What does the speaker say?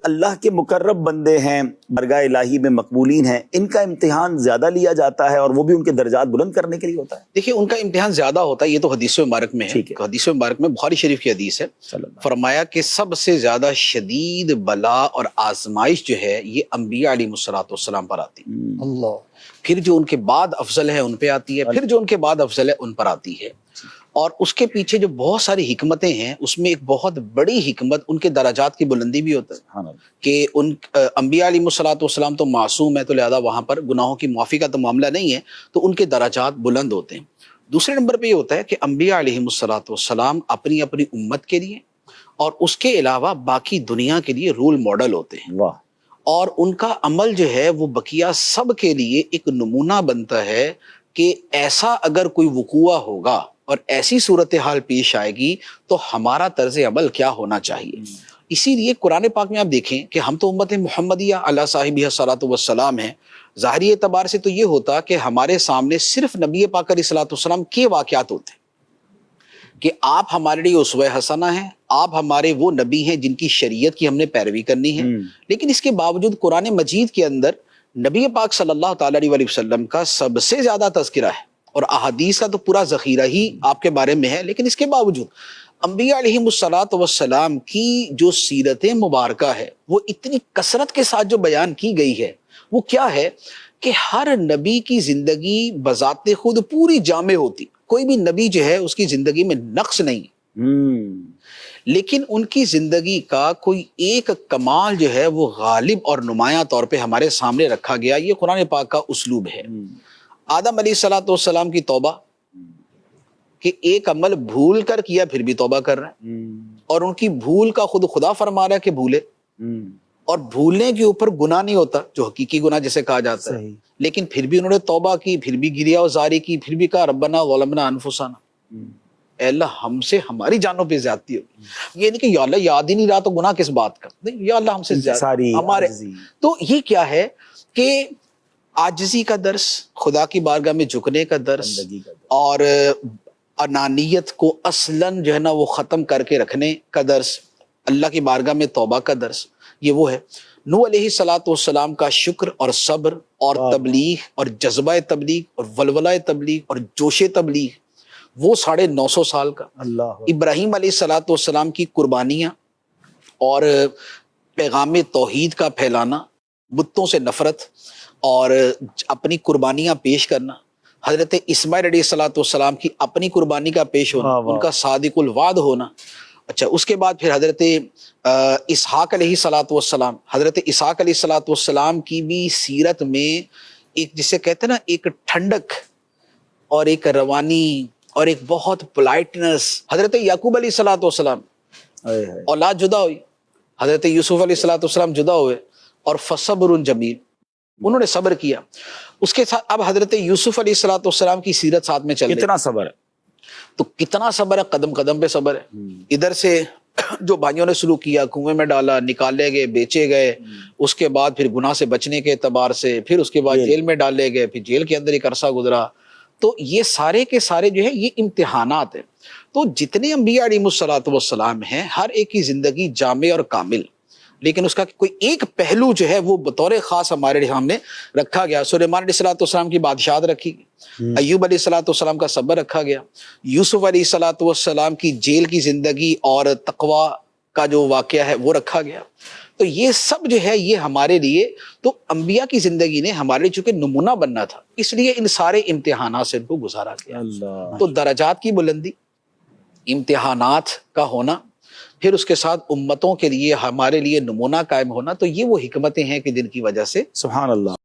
اللہ کے مقرب بندے ہیں، بارگاہ الہی میں مقبولین ہیں، ان کا امتحان زیادہ لیا جاتا ہے اور وہ بھی ان کے درجات بلند کرنے کے لیے ہوتا ہے؟ دیکھیے ان کا امتحان زیادہ ہوتا ہے، یہ تو حدیث مبارک میں ہے۔ ٹھیک ہے۔ حدیث مبارک میں بخاری شریف کی حدیث ہے، فرمایا کہ سب سے زیادہ شدید بلا اور آزمائش جو ہے یہ انبیاء علیہ السلام پر آتی ہے، اللہ، پھر جو ان کے بعد افضل ہے ان پہ آتی ہے، پھر جو ان کے بعد افضل ہے ان پر آتی ہے، اور اس کے پیچھے جو بہت ساری حکمتیں ہیں اس میں ایک بہت بڑی حکمت ان کے درجات کی بلندی بھی ہوتا ہے کہ ان انبیاء علیہ السلام تو معصوم ہے، تو لہذا وہاں پر گناہوں کی معافی کا تو معاملہ نہیں ہے، تو ان کے درجات بلند ہوتے ہیں۔ دوسرے نمبر پہ یہ ہوتا ہے کہ انبیاء علیہ السلام اپنی اپنی امت کے لیے اور اس کے علاوہ باقی دنیا کے لیے رول ماڈل ہوتے ہیں، واہ، اور ان کا عمل جو ہے وہ بقیہ سب کے لیے ایک نمونہ بنتا ہے کہ ایسا اگر کوئی وقوع ہوگا اور ایسی صورتحال پیش آئے گی تو ہمارا طرز عمل کیا ہونا چاہیے۔ اسی لیے قرآن پاک میں آپ دیکھیں کہ ہم تو امت محمدیہ علی صاحبہ الصلاۃ والسلام ہیں، ظاہری اعتبار سے تو یہ ہوتا کہ ہمارے سامنے صرف نبی پاک علیہ الصلاۃ والسلام کے واقعات ہوتے ہیں کہ آپ ہمارے لیے اسوہ حسنہ ہیں، آپ ہمارے وہ نبی ہیں جن کی شریعت کی ہم نے پیروی کرنی ہے۔ لیکن اس کے باوجود قرآن مجید کے اندر نبی پاک صلی اللہ تعالیٰ علیہ وسلم کا سب سے زیادہ تذکرہ ہے، اور احادیث کا تو پورا ذخیرہ ہی آپ کے بارے میں ہے، لیکن اس کے باوجود انبیاء علیہ الصلاۃ والسلام کی جو سیرت مبارکہ ہے وہ اتنی کثرت کے ساتھ جو بیان کی گئی ہے وہ کیا ہے کہ ہر نبی کی زندگی بذات خود پوری جامع ہوتی، کوئی بھی نبی جو ہے اس کی زندگی میں نقص نہیں، لیکن ان کی زندگی کا کوئی ایک کمال جو ہے وہ غالب اور نمایاں طور پہ ہمارے سامنے رکھا گیا۔ یہ قرآن پاک کا اسلوب ہے۔ آدم علیہ الصلاۃ والسلام کی توبہ کہ ایک عمل بھول کر کیا پھر بھی توبہ کر رہے ہیں، اور ان کی بھول کا خود خدا فرما رہا ہے کہ بھولے، اور بھولنے کے اوپر گناہ نہیں ہوتا جو حقیقی گناہ جسے کہا جاتا ہے، لیکن پھر بھی انہوں نے توبہ کی، پھر بھی گریہ وزاری کی، پھر بھی کہا ربنا ظلمنا انفسنا، اے اللہ ہم سے ہماری جانوں پہ زیادتی ہوگی۔ یہ نہیں کہ یا اللہ یاد ہی نہیں رہا تو گناہ کس بات کا، نہیں، یا اللہ ہم سے زیادتی ہمارے۔ تو یہ کیا ہے کہ عاجزی کا درس، خدا کی بارگاہ میں جھکنے کا درس، اور انانیت کو اصلاً جو ہے نا وہ ختم کر کے رکھنے کا درس، اللہ کی بارگاہ میں توبہ کا درس، یہ وہ ہے۔ نوح علیہ الصلاۃ والسلام کا شکر اور صبر اور تبلیغ اور جذبہ تبلیغ اور ولولہ تبلیغ اور جوش تبلیغ، وہ 950 سال کا۔ ابراہیم علیہ الصلاۃ والسلام کی قربانیاں اور پیغام توحید کا پھیلانا، بتوں سے نفرت اور اپنی قربانیاں پیش کرنا، حضرت اسماعیل علیہ الصلاۃ والسلام کی اپنی قربانی کا پیش ہونا، ان کا صادق الوعد ہونا۔ اچھا، اس کے بعد پھر حضرت اسحاق علیہ الصلاۃ والسلام، حضرت اسحاق علیہ الصلاۃ والسلام کی بھی سیرت میں ایک جسے کہتے ہیں نا ایک ٹھنڈک اور ایک روانی اور ایک بہت پولائٹنس۔ حضرت یعقوب علیہ الصلاۃ والسلام اولاد جدا ہوئی، حضرت یوسف علیہ الصلاۃ والسلام جدا ہوئے، اور فصبر جمیل، انہوں نے صبر کیا۔ اس کے ساتھ اب حضرت یوسف علیہ الصلاۃ والسلام کی سیرت ساتھ میں چل رہی، کتنا صبر ہے، تو کتنا صبر ہے، قدم قدم پہ صبر ہے۔ ادھر سے جو بھائیوں نے سلوک کیا، کنویں میں ڈالا، نکالے گئے، بیچے گئے، اس کے بعد پھر گناہ سے بچنے کے اعتبار سے، پھر اس کے بعد جیل میں ڈالے گئے، پھر جیل کے اندر ایک عرصہ گزرا۔ تو یہ سارے کے سارے جو ہے یہ امتحانات ہیں۔ تو جتنے انبیاء علیہ الصلاۃ والسلام ہیں ہر ایک کی زندگی جامع اور کامل، لیکن اس کا کوئی ایک پہلو جو ہے وہ بطور خاص ہمارے سامنے رکھا گیا۔ سلیمان علیہ الصلاۃ والسلام کی بادشاہت رکھی گئی، ایوب علیہ الصلاۃ والسلام کا صبر رکھا گیا، یوسف علیہ الصلاۃ والسلام کی جیل کی زندگی اور تقوی کا جو واقعہ ہے وہ رکھا گیا۔ تو یہ سب جو ہے یہ ہمارے لیے، تو انبیاء کی زندگی نے ہمارے لیے چونکہ نمونہ بننا تھا، اس لیے ان سارے امتحانات سے ان کو گزارا گیا۔ تو درجات کی بلندی، امتحانات کا ہونا، پھر اس کے ساتھ امتوں کے لیے ہمارے لیے نمونہ قائم ہونا، تو یہ وہ حکمتیں ہیں کہ جن کی وجہ سے سبحان اللہ۔